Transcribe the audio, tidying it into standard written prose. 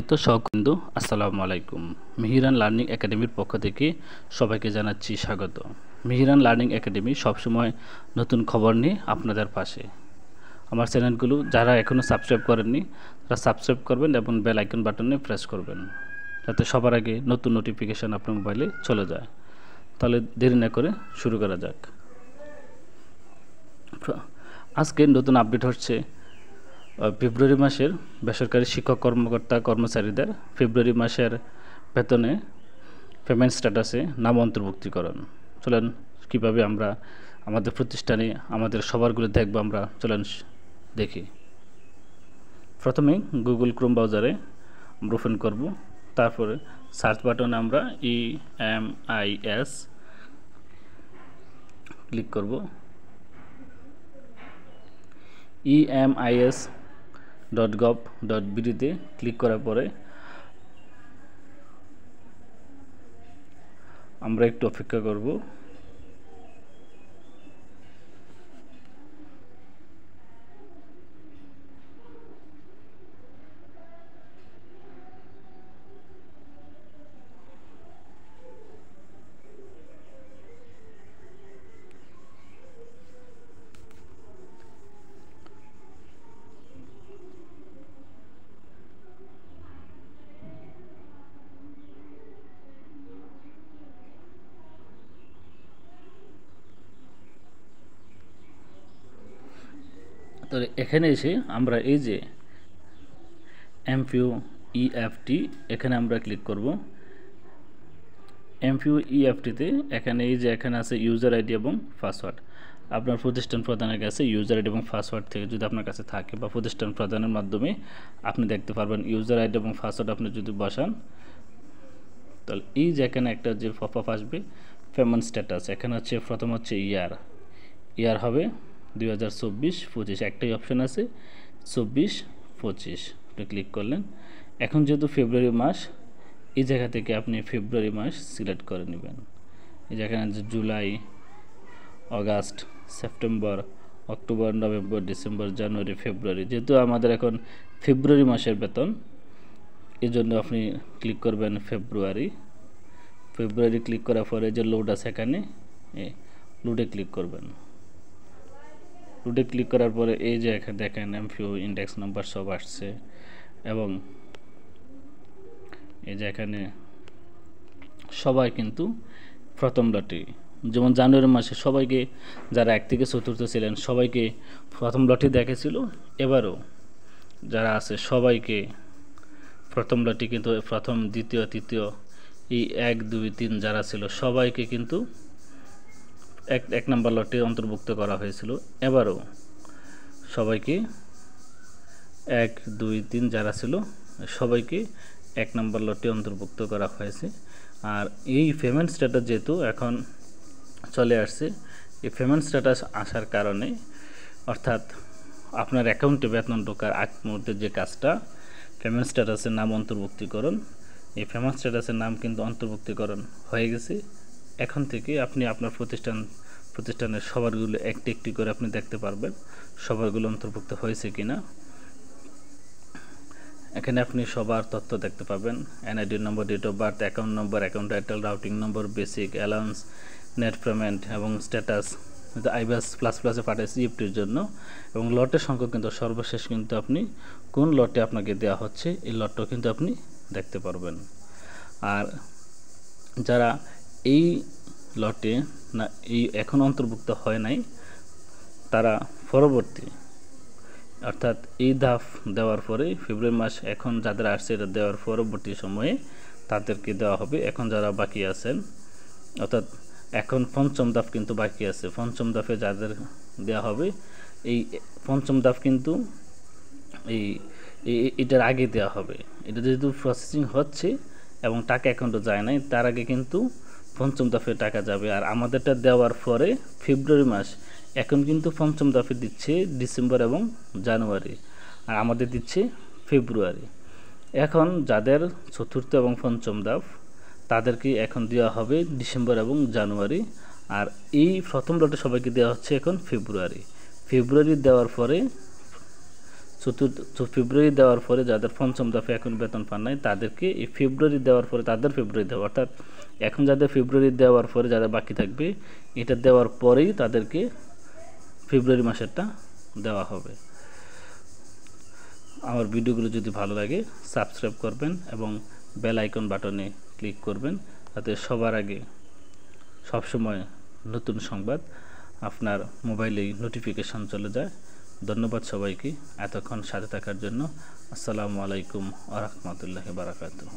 সম্মানিত সহকর্মী, আসসালামু আলাইকুম। মিহিরান লার্নিং একাডেমির পক্ষ থেকে সবাইকে জানাচ্ছি স্বাগত। মিহিরান লার্নিং একাডেমি সবসময় নতুন খবর নিয়ে আপনাদের পাশে। আমার চ্যানেলগুলো যারা এখনও সাবস্ক্রাইব করেননি তারা সাবস্ক্রাইব করবেন এবং বেল আইকন বাটনে প্রেস করবেন, যাতে সবার আগে নতুন নোটিফিকেশান আপনার মোবাইলে চলে যায়। তাহলে দেরি না করে শুরু করা যাক। আজকে নতুন আপডেট হচ্ছে ফেব্রুয়ারি মাসের বেসরকারি শিক্ষক কর্মকর্তা কর্মচারীদের ফেব্রুয়ারি মাসের বেতনে পেমেন্ট স্ট্যাটাসে নাম অন্তর্ভুক্তিকরণ। চলেন কীভাবে আমরা আমাদের প্রতিষ্ঠানে আমাদের সবারগুলো দেখব, আমরা চলেন দেখি। প্রথমে গুগল ক্রোম ব্রাউজারে আমরা ওপেন করব, তারপরে সার্চ বাটনে আমরা EMIS ক্লিক করব। emis.gov.bd ক্লিক করার পরে আমরা একটু অপেক্ষা করব। তো এখানে এসে আমরা এই যে MPUEFT এখানে আমরা ক্লিক করব। MPUEFT-তে এখানে এই যে এখানে আছে ইউজার আইডি এবং পাসওয়ার্ড। আপনার প্রতিষ্ঠান প্রধানের কাছে ইউজার আইডি এবং পাসওয়ার্ড থেকে যদি আপনার কাছে থাকে বা প্রতিষ্ঠান প্রধানের মাধ্যমে আপনি দেখতে পারবেন ইউজার আইডি এবং পাসওয়ার্ড আপনি যদি বসান, তাহলে এই যে এখানে একটা যে পপআপ আসবে পেমেন্ট স্ট্যাটাস, এখানে হচ্ছে প্রথম হচ্ছে ইয়ার হবে 2024-25, একটাই অপশন আছে 24-25, আপনি ক্লিক করলেন। এখন যেহেতু ফেব্রুয়ারি মাস, এই জায়গা থেকে আপনি ফেব্রুয়ারি মাস সিলেক্ট করে নেবেন। এই যেখানে July, August, September, October, November, December, January, February, যেহেতু আমাদের এখন ফেব্রুয়ারি মাসের বেতন, এই জন্য আপনি ক্লিক করবেন ফেব্রুয়ারি ক্লিক করার পরে যে লোড আছে এখানে লোডে ক্লিক করবেন। লোডে ক্লিক করার পরে এই যে এখানে দেখেন MPU ইন্ডেক্স নাম্বার সব আসছে, এবং এই যে এখানে সবাই কিন্তু প্রথম লটে, যেমন জানুয়ারি মাসে সবাইকে যারা 1 থেকে 4 ছিলেন সবাইকে প্রথম লটে দেখেছিল, এবারও যারা আছে সবাইকে প্রথম লটে কিন্তু প্রথম, দ্বিতীয়, তৃতীয়, এই 1, 2, 3 যারা ছিল সবাইকে কিন্তু এক নম্বর লটে অন্তর্ভুক্ত করা হয়েছিল। এবারও সবাইকে 1, 2, 3 যারা ছিল সবাইকে 1 নম্বর লটে অন্তর্ভুক্ত করা হয়েছে। আর এই পেমেন্ট স্ট্যাটাস যেহেতু এখন চলে আসছে, এই পেমেন্ট স্ট্যাটাস আসার কারণে, অর্থাৎ আপনার অ্যাকাউন্টে বেতন ঢোকার আগ মুহূর্তে যে কাজটা পেমেন্ট স্ট্যাটাসের নাম অন্তর্ভুক্তিকরণ, এই পেমেন্ট স্ট্যাটাসের নাম কিন্তু অন্তর্ভুক্তিকরণ হয়ে গেছে। এখন থেকে আপনি আপনার প্রতিষ্ঠানের সবারগুলো একটি একটি করে আপনি দেখতে পারবেন সবারগুলো অন্তর্ভুক্ত হয়েছে কিনা। এখানে আপনি সবার তথ্য দেখতে পাবেন, NID number, date of birth, account number, account title, routing number, basic, allowance, net payment এবং স্ট্যাটাস আইবাস প্লাসে পাঠাইছে ইফটির জন্য, এবং লটের সংখ্যা কিন্তু সর্বশেষ কিন্তু আপনি কোন লটে আপনাকে দেওয়া হচ্ছে এই লটটাও কিন্তু আপনি দেখতে পারবেন। আর যারা এই লটে না এই এখন অন্তর্ভুক্ত হয় নাই, তারা পরবর্তী, অর্থাৎ এই ধাপ দেওয়ার পরে ফেব্রুয়ারি মাস এখন যাদের আসছে এটা দেওয়ার পরবর্তী সময়ে তাদেরকে দেওয়া হবে। এখন যারা বাকি আছেন, অর্থাৎ এখন পঞ্চম ধাপ কিন্তু বাকি আছে, পঞ্চম ধাপে যাদের দেওয়া হবে, এই পঞ্চম ধাপ কিন্তু এটার আগে দেওয়া হবে। এটা যেহেতু প্রসেসিং হচ্ছে এবং টাকা অ্যাকাউন্টে যায় নাই, তার আগে কিন্তু পঞ্চম দফে টাকা যাবে। আর আমাদেরটা দেওয়ার পরে ফেব্রুয়ারি মাস, এখন কিন্তু পঞ্চম দফে দিচ্ছে ডিসেম্বর এবং জানুয়ারি, আর আমাদের দিচ্ছে ফেব্রুয়ারি। এখন যাদের চতুর্থ এবং পঞ্চম দফ তাদেরকে এখন দেওয়া হবে ডিসেম্বর এবং জানুয়ারি, আর এই প্রথম লটে সবাইকে দেওয়া হচ্ছে এখন ফেব্রুয়ারি দেওয়ার পরে ফেব্রুয়ারি দেওয়ার পরে যাদের পঞ্চম দফে এখন বেতন পান নাই তাদেরকে এই ফেব্রুয়ারি দেওয়ার পরে তাদের ফেব্রুয়ারি দেওয়া, অর্থাৎ এখন যাদের ফেব্রুয়ারি দেওয়ার পরে যাদের বাকি থাকবে এটা দেওয়ার পরেই তাদেরকে ফেব্রুয়ারি মাসেরটা দেওয়া হবে। আমার ভিডিওগুলো যদি ভালো লাগে সাবস্ক্রাইব করবেন এবং বেল আইকন বাটনে ক্লিক করবেন, যাতে সবার আগে সবসময় নতুন সংবাদ আপনার মোবাইলেই নোটিফিকেশন চলে যায়। ধন্যবাদ সবাইকে এতক্ষণ সাথে থাকার জন্য। আসসালামু আলাইকুম ওয়া রাহমাতুল্লাহি ওয়া বারাকাতুহু।